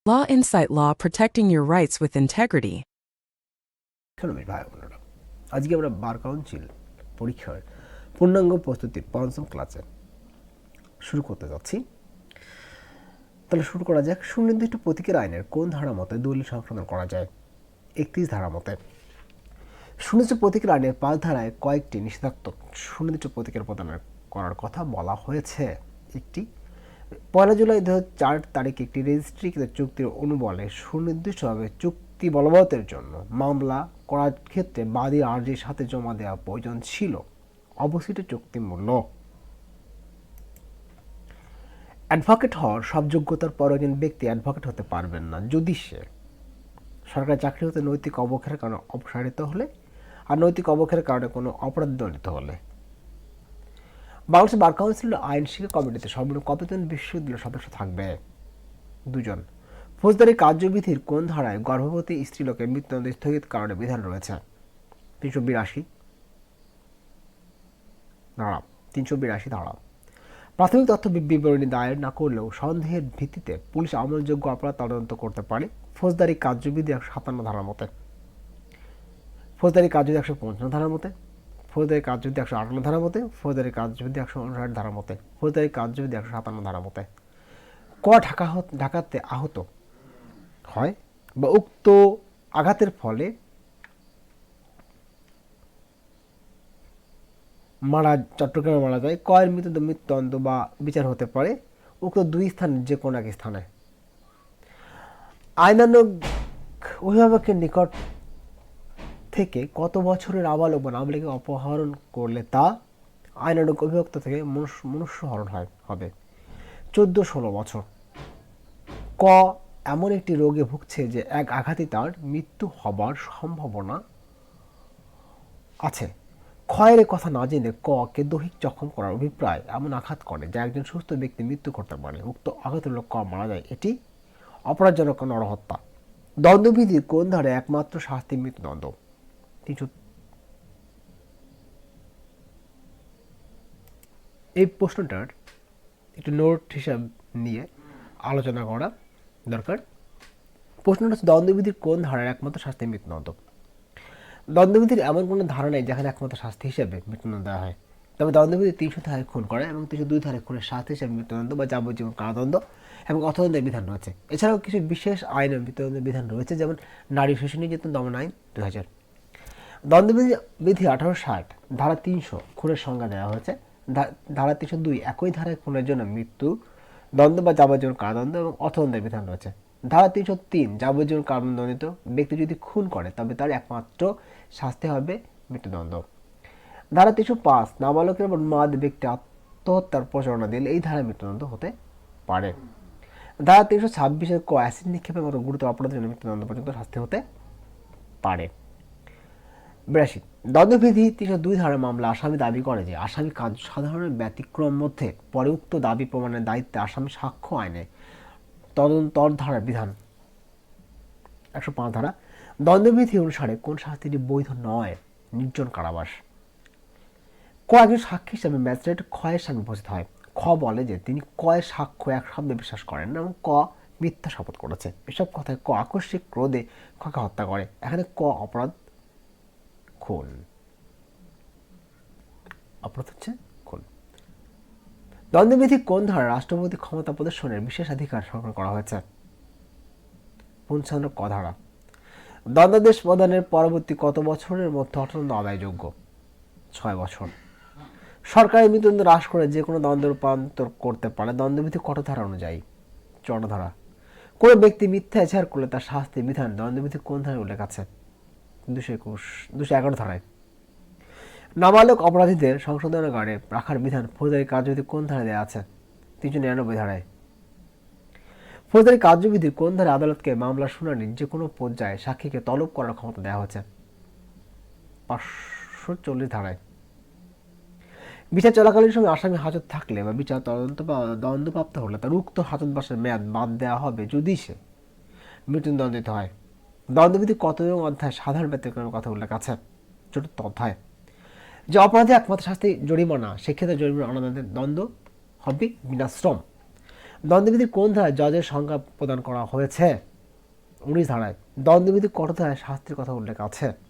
Law Insight Law, protecting your rights with integrity. ভাই বোনেরা, আজকে আমরা বার কাউন্সিল পরীক্ষার পূর্ণাঙ্গ প্রস্তুতির পঞ্চম ক্লাসে শুরু করতে যাচ্ছি। তাহলে শুরু করা যাক। সুনির্দিষ্ট প্রতীকের আইনের কোন ধারা মতে দলিল সংশোধন করা যায়? 31 ধারা মতে। সুনির্দিষ্ট প্রতীকের আইনের 5 ধারায় কয়েকটি নিষেধাত্মক সুনির্দিষ্ট প্রতীকের প্রদান করার কথা বলা হয়েছে। একটি, 1 জুলাই 2004 তারিখে একটি রেজিস্ট্রিকৃত চুক্তির অনুবলে সুনির্দিষ্টভাবে চুক্তি বলবতের জন্য মামলা করার ক্ষেত্রে বাদী আর্জির সাথে জমা দেওয়া প্রয়োজন ছিল অবস্থিত চুক্তি মূল্য। অ্যাডভোকেট হওয়ার সব যোগ্যতার পর একজন ব্যক্তি অ্যাডভোকেট হতে পারবেন না যদি সে সরকারি চাকরি হতে নৈতিক অবক্ষয়ের কারণে অপসারিত হলে আর নৈতিক অবক্ষয়ের কারণে কোনো অপরাধ দণ্ডিত হলে। বাংলাদেশ বার কাউন্সিলের আইন শিক্ষা কমিটিতে সর্বনিম্ন কতজন বিশ্ববিদ্যালয়ের সদস্য থাকবে? 2 জন। ফৌজদারি কার্যবিধির কোন ধারায় গর্ভবতী স্ত্রীলোকের মৃত্যুদণ্ড স্থগিত কারণে বিধান রয়েছে? 382 ধারা। 382 ধারা। প্রাথমিক তথ্য বিবরণী দায়ের না করলেও সন্দেহের ভিত্তিতে পুলিশ আমলযোগ্য অপরাধ তদন্ত করতে পারে ফৌজদারি কার্যবিধি 157 ধারার মতে, ফৌজদারি কার্যবিধি 155 ধারার মতে, ফৌজদারি কার্যবিধি 158 ধারার মতে, ফৌজদারি কার্যবিধি 159 ধারার মতে, ফৌজদারি কার্যবিধি 157 ধারার মতে। ঢাকাতে আহত হয় বা উক্ত আঘাতের ফলে চট্টগ্রামে মারা যায়, কয়ের মৃত্যুদণ্ড বা বিচার হতে পারে উক্ত 2 স্থানের যে কোনো এক স্থানে। আইনানুগ অভিভাবকের নিকট থেকে কত বছরের নাবালক বা নাবালিকা অপহরণ করলে তা আইনানুগ অভিভাবক থেকে মনুষ্যহরণ হবে? 14-16 বছর। ক, এমন একটি রোগে ভুগছে যে এক আঘাতে তার মৃত্যু হবার সম্ভাবনা আছে। ক্ষয়ের কথা না জেনে ক কে দৈহিক জখম করার অভিপ্রায় এমন আঘাত করে যা একজন সুস্থ ব্যক্তি মৃত্যু করতে পারে, উক্ত আঘাতের লোক ক মারা যায়, এটি অপরাধজনক নরহত্যা। দণ্ডবিধির কোন ধারায় একমাত্র শাস্তি মৃত্যুদণ্ড? এই প্রশ্নটার একটু নোট হিসাব নিয়ে আলোচনা করা দরকার। প্রশ্নটা হচ্ছে দণ্ডবিধির কোন ধারায় একমাত্র শাস্তি মৃত্যুদণ্ড? দণ্ডবিধির এমন কোনো ধারা নেই যেখানে একমাত্র শাস্তি হিসেবে মৃত্যুদণ্ড দেওয়া হয়। তবে দণ্ডবিধি 300 ধারায় খুন করা এবং 302 ধারায় খুনের শাস্তি হিসেবে মৃত্যুদণ্ড বা যাবজ্জীবন কারাদণ্ড এবং অর্থদণ্ডের বিধান রয়েছে। এছাড়াও কিছু বিশেষ আইনে মৃত্যুদণ্ডের বিধান রয়েছে, যেমন নারী শিশু নির্যাতন দমন আইন 2000। দণ্ডবিধি 1860 ধারা 300 খুনের সংজ্ঞা দেওয়া হয়েছে। ধারা 302 একই ধারায় খুনের জন্য মৃত্যু দণ্ড বা যাবজ্জীবন কারাদণ্ড এবং অর্থদণ্ডের বিধান রয়েছে। ধারা 303 যাবজ্জীবন কারাদণ্ডিত ব্যক্তি যদি খুন করে তবে তার একমাত্র শাস্তি হবে মৃত্যুদণ্ড। ধারা 305 নাবালকের উপর মাদ ব্যক্তি আত্মহত্যার প্রচারণা দিলে এই ধারায় মৃত্যুদণ্ড হতে পারে। ধারা 326 ক অ্যাসিড নিক্ষেপের মতো গুরুতর অপরাধের জন্য মৃত্যুদণ্ড পর্যন্ত শাস্তি হতে পারে। 82 দণ্ডবিধি 302 ধারার মামলা আসামি দাবি করে যে আসামি কার্য সাধারণের ব্যতিক্রম মধ্যে পরে উক্ত দাবি প্রমাণের দায়িত্বে আসামি সাক্ষ্য আইনে তদন্তর ধারার বিধান 105 ধারা। দণ্ডবিধি অনুসারে কোন শাস্তিটি বৈধ নয়? নির্জন কারাবাস। ক একজন সাক্ষী হিসাবে ম্যাজিস্ট্রেট ক্ষয়ের সামনে উপস্থিত হয়। খ বলে যে তিনি কয়ের সাক্ষ্য এক শব্দে বিশ্বাস করেন না এবং ক মিথ্যা শপথ করেছে। এসব কথায় ক আকস্মিক ক্রোধে খকে হত্যা করে। এখানে ক অপরাধ খুন। অপরাধ হচ্ছে খুন। দণ্ডবিধি কোন ধারা রাষ্ট্রপতি ক্ষমতা প্রদর্শনের বিশেষাধিকার সংরক্ষণ করা হয়েছে? 55 ক ধারা। দণ্ডাদেশ প্রদানের পরবর্তী কত বছরের মধ্যে অর্থদণ্ড আদায়যোগ্য? 6 বছর। সরকারি মৃত্যুদণ্ড হ্রাস করে যে কোনো দণ্ড রূপান্তর করতে পারে দণ্ডবিধি কত ধারা অনুযায়ী? 54 ধারা। কোনো ব্যক্তি মিথ্যা এজাহার করলে তার শাস্তি বিধান দণ্ডবিধি কোন ধারায় উল্লেখ আছে? 211 ধারায়। নাবালক অপরাধীদের সংশোধনাগারে রাখার বিধান ফৌজদারি কার্যবিধি কোন ধারায় দেওয়া আছে? 399 ধারায়। ফৌজদারি কার্যবিধির কোন ধারায় আদালতকে মামলার শুনানির যে কোনো পর্যায়ে সাক্ষীকে তলব করার ক্ষমতা দেওয়া হয়েছে? 540 ধারায়। বিচার চলাকালীন সময় আসামি হাজত থাকলে বা বিচার তদন্ত বা দণ্ডপ্রাপ্ত হলে তার উক্ত হাজতবাসের মেয়াদ বাদ দেওয়া হবে যদি সে মৃত্যুদণ্ডিত হয়। দণ্ডবিধি কত অধ্যায় সাধারণ ব্যতিক্রমের কথা উল্লেখ আছে? 4th অধ্যায়। যে অপরাধে একমাত্র শাস্তি জরিমানা, সেক্ষেত্রে জরিমানা অনাদানের দণ্ড হবে বিনাশ্রম। দ্বন্দ্ববিধির কোন ধারায় জজের সংজ্ঞা প্রদান করা হয়েছে? 19 ধারায়। দ্বন্দ্ববিধি কত ধারায় শাস্তির কথা উল্লেখ আছে?